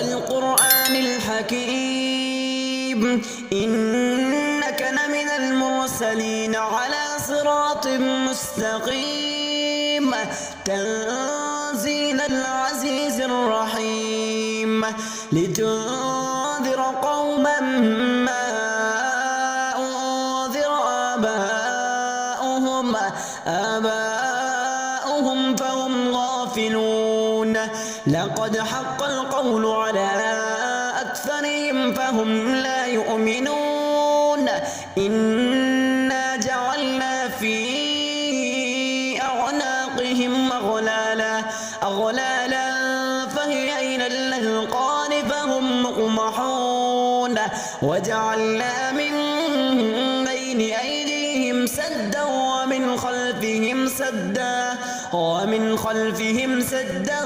والقرآن الحكيم إنك لمن المرسلين على صراط مستقيم تنزيل العزيز الرحيم لتنذر قوما ما أنذر آباؤهم فهم غافلون لقد حق القول على أكثرهم فهم لا يؤمنون إنا جعلنا في أعناقهم أغلالا فهي إلى الأذقان فهم مقمحون وجعلنا من بين أيديهم سدا ومن خلفهم سدا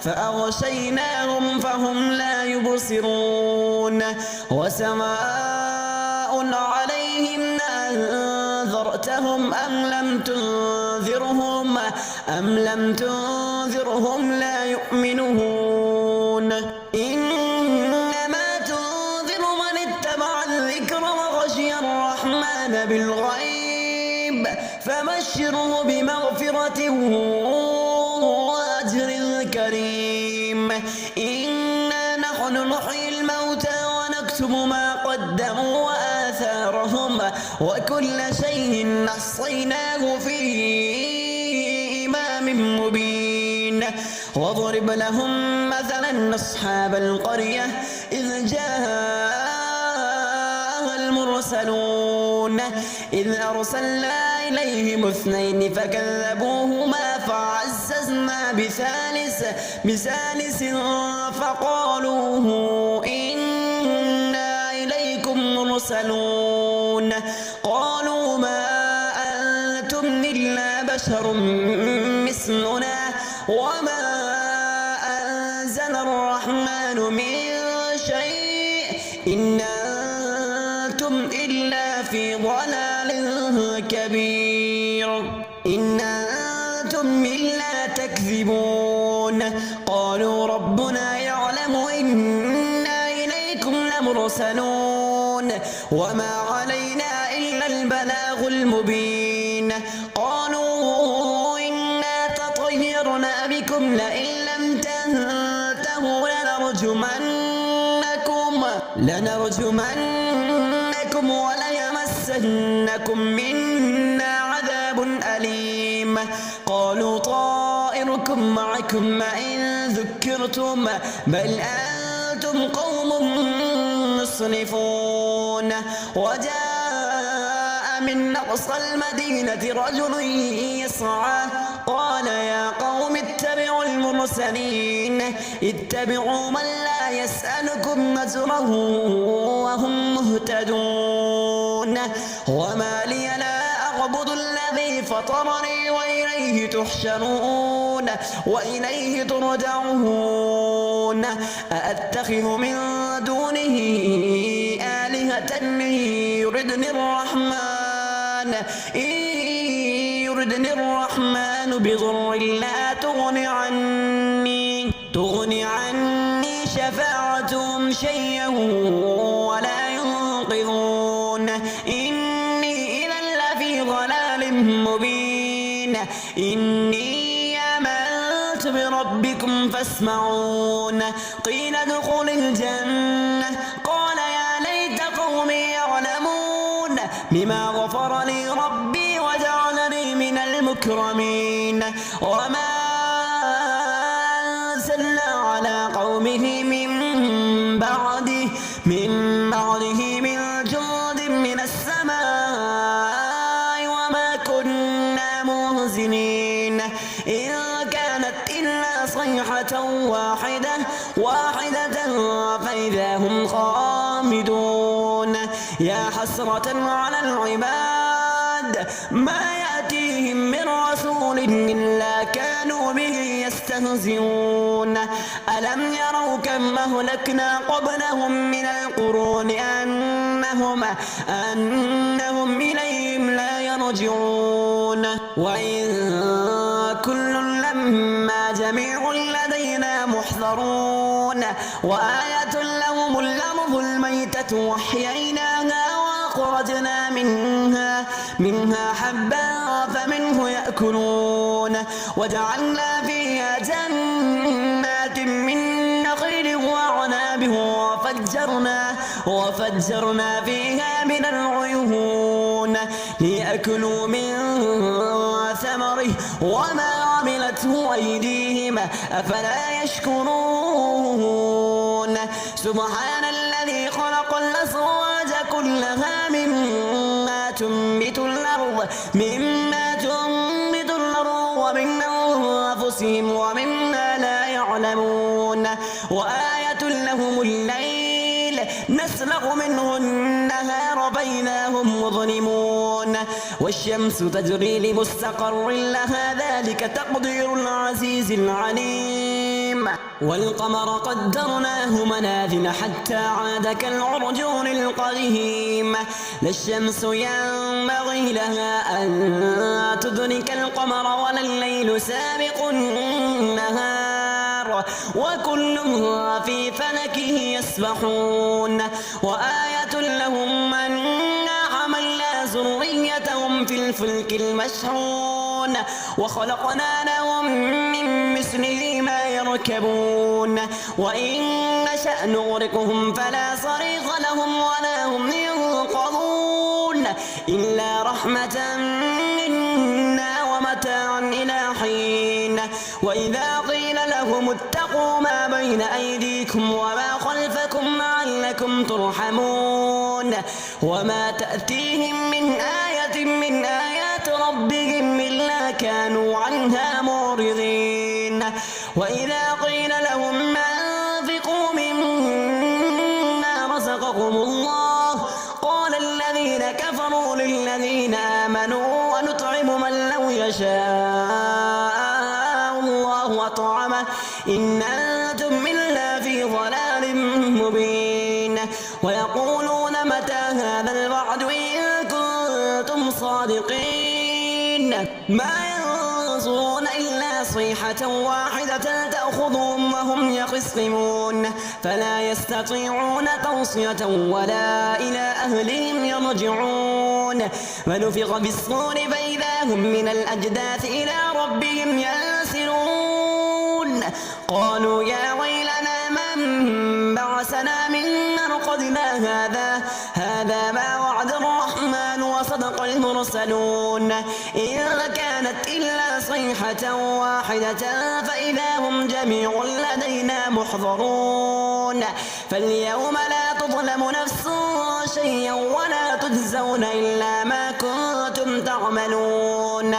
فأغشيناهم فهم لا يبصرون وسواء عليهم أنذرتهم أم لم تنذرهم لا يؤمنون إنما تنذر من اتبع الذكر وخشي الرحمن بالغيب فبشره بمغفرة وأجر كريم إنا نحن نحيي الموتى ونكتب ما قدموا وآثارهم وكل شيء نحصيناه في إمام مبين واضرب لهم مثلا أصحاب القرية إذ جاءها المرسلون إذ أرسلنا إليهم اثنين فكذبوهما فعززنا بثالث فقالوا إنا إليكم مرسلون قالوا ما أنتم إلا بشر مثلنا وما أنزل الرحمن من شيء إن أنتم إلا في ضلال كبير إن أنتم إلا تكذبون قالوا ربنا يعلم إنا إليكم لمرسلون وما علينا إلا البلاغ المبين قالوا إنا تطيرنا بكم لئن لم تنتهوا لنرجمنكم وليمسنكم منا عذاب أليم قالوا طائركم معكم إن ذكرتم بل أنتم قوم مسرفون وجاء من أقصى المدينة رجل يسعى قال يا قوم اتبعوا المرسلين اتبعوا من لا يسألكم أجره وهم مهتدون وما لي لا أعبد الذي فطرني وإليه تحشرون وإليه ترجعون أأتخذ من دونه آلهة يردني الرحمن بضر لا تغني عني شفاعتهم شيئا ولا ينقذون إني إذا لفي ضلال مبين إني آمنت بربكم فاسمعون قيل ادخل الجنة قال يا ليت قومي يعلمون بما غفر لي ربي وجعلني من المكرمين وما أنزلنا على قومه من بعده من جند من السماء وما كنا مهزمين إن كانت إلا صيحة واحدة فإذا هم خامدون يا حسرة على العباد ما يأتيهم من رسول إلا كانوا به يستهزئون ألم يروا كم أهلكنا قبلهم من القرون أنهم إليهم لا يرجعون وإن كل لما جميع لدينا محضرون وآية لهم الأرض الميتة وأحييناها وأخرجنا منها حبا فمنه يأكلون وجعلنا فيها جنات من نخيل وأعناب وفجرنا فيها من العيون ليأكلوا من ثمره وما عملته أيديهم أفلا يشكرون سبحان الذي خلق الأزواج كلها مما تنبت الأرض ومن أنفسهم ومما لا يعلمون وآية لهم الليل نسلخ منه النهار فإذا هم مظلمون والشمس تجري لمستقر لها ذلك تقدير العزيز العليم والقمر قدرناه منازل حتى عاد كالعرجون القديم لا الشمس ينبغي لها أن تدرك القمر ولا الليل سابق النهار وكل في فلكه يسبحون وآية لهم أنا حملنا ذريتهم في الفلك المشحون وخلقنا لهم من مثله ما يركبون وإن نشأ نغرقهم فلا صريخ لهم ولا هم ينقذون إلا رحمة منا ومتاعا إلى حين وإذا قيل لهم اتقوا ما بين أيديكم وما خلفكم لعلكم ترحمون وما تأتيهم من آية من آيات ربهم إلا كانوا عنها معرضين وإذا قيل لهم أنفقوا مما رزقكم الله قال الذين كفروا للذين آمنوا ونطعم من لو يشاء الله أطعمه إن أنتم إلا في ضلال مبين ويقولون متى هذا الوعد إن كنتم صادقين ما ينظرون إلا صيحة واحدة تأخذهم وهم يخصمون فلا يستطيعون توصية ولا إلى أهلهم يرجعون ونفخ بالصور فإذا هم من الأجداث إلى ربهم ينسلون قالوا يا ويلنا من بعثنا من مرقدنا هذا ما وعد الرحمن وصدق المرسلون إن كانت إلا صيحة واحدة فإذا هم جميع لدينا محضرون فاليوم لا تظلم نفس شيئا ولا تجزون إلا ما كنتم تعملون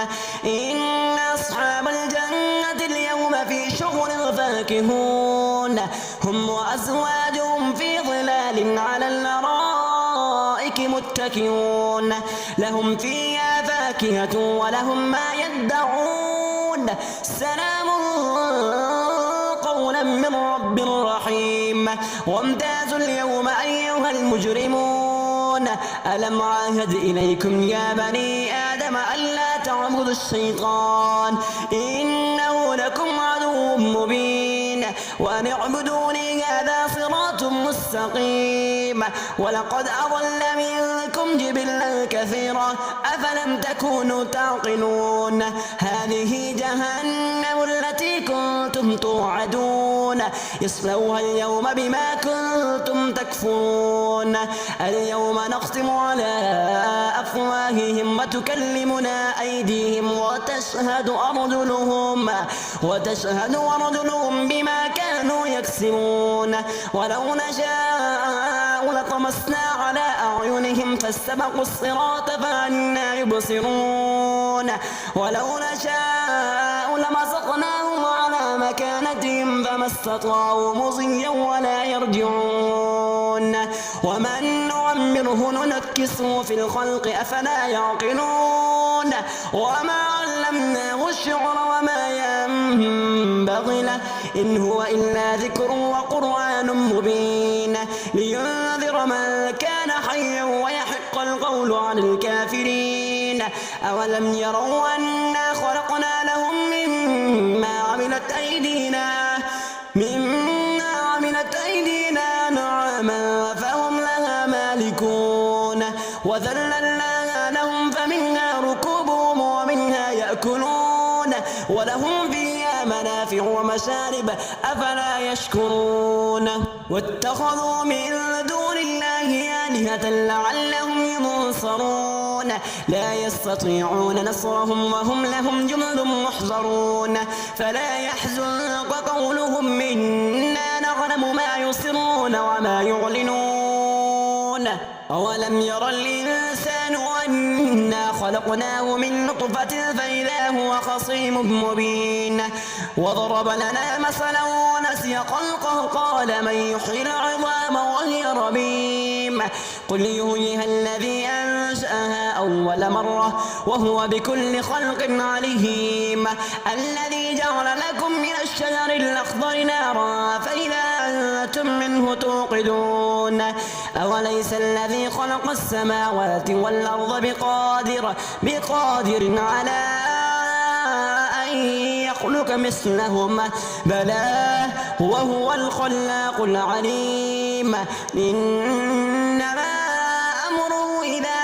إن أصحاب الجنة اليوم في شغل فاكهون هم وأزواجهم في ظلال على الأرائك متكئون لهم فيها فاكهة ولهم ما يدعون سلام قولا من رب رحيم وامتازوا اليوم أيها المجرمون ألم عاهد إليكم يا بني آدم ألا تعبدوا الشيطان إنه لكم عدو مبين وأن اعبدوني هذا صراط مستقيم ولقد أضل منكم جبلا كثيرا أفلم تكونوا تعقلون هذه جهنم التي كنتم توعدون يصلوها اليوم بما كنتم تكفرون اليوم نختم على أفواههم وتكلمنا أيديهم وتشهد أرجلهم بما كانوا يكسبون ولو نشاء لطمسنا على أعينهم فاستبقوا الصراط فأنى يبصرون ولو نشاء لمسخناهم على مكانتهم فما استطاعوا مضيا ولا يرجعون ومن نعمره ننكسه في الخلق أفلا يعقلون وما علمناه الشعر وما ينبغي له إن هو إلا ذكر وقرآن مبين لينذر من كان حيا ويحق القول على الكافرين أولم يروا أنا خلقنا لهم مما عملت أيدينا نعما فهم لها مالكون وذللناها لهم فمنها ركوبهم ومنها يأكلون ولهم فيها منافع ومشارب أفلا يشكرون واتخذوا من دون الله آلهة لعلهم ينصرون لا يستطيعون نصرهم وهم لهم جند محضرون فلا يحزنك قولهم إنا نعلم ما يسرون وما يعلنون أولم ير الإنسان أنا خلقناه من نطفة فإذا هو خصيم مبين وضرب لنا مثلا ونسي خلقه قال من يحيي العظام وهي رميم قل يحييها الذي أنشأها أول مرة وهو بكل خلق عليم الذي جعل لكم من الشجر الأخضر نارا فإذا أنتم منه توقدون أوليس الذي خلق السماوات والأرض بقادر على أن يخلق مثلهم بلى وهو الخلاق العليم إنما أمره إذا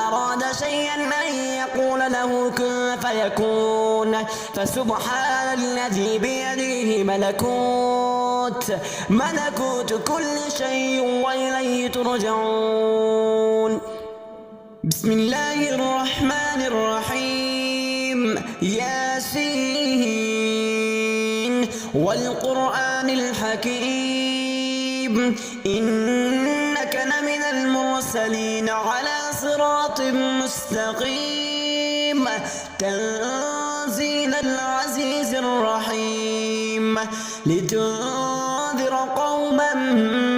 أراد شيئا أن يقول له كن فيكون فسبحان الذي بيده ملكوت كل شيء وإليه ترجعون بسم الله الرحمن الرحيم ياسين والقرآن الحكيم إنك لمن المرسلين على صراط مستقيم تنزيل العزيز الرحيم لتنذر قوما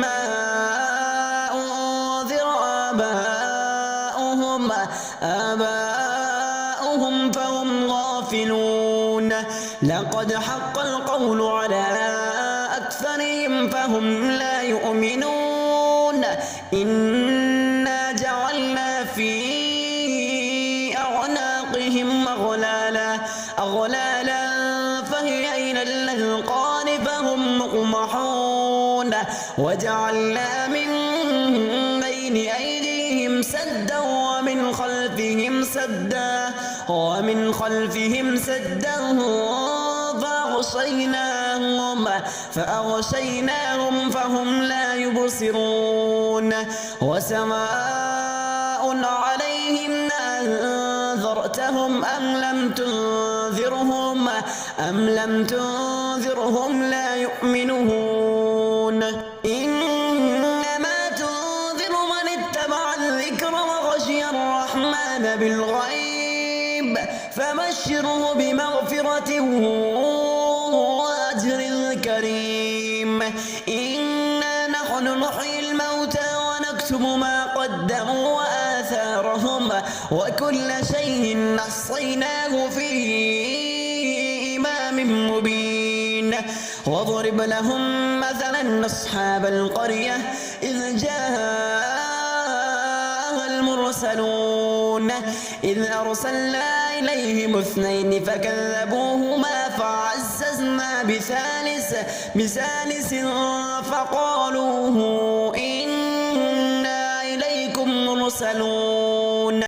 ما أنذر آباؤهم فهم غافلون لقد حق القول على أكثرهم فهم لا يؤمنون إنا جعلنا في أعناقهم أغلالا فهي إلى الأذقان فهم مقمحون وجعلنا من بين أيديهم سدا ومن خلفهم سدا فأغشيناهم فهم لا يبصرون وسواء عليهم أنذرتهم أم لم تنذرهم لا يؤمنون إنما تنذر من اتبع الذكر وخشي الرحمن بالغيب فبشره بمغفرة وأجر كريم إنا نحن نحيي الموتى ونكتب ما قدموا وآثارهم وكل شيء نحصيناه في إمام مبين واضرب لهم مثلا أصحاب القرية إذ جاءها المرسلون إذ أرسلنا إليهم 2 فكذبوهما فعززنا بثالث فقالوا إنا إليكم مرسلون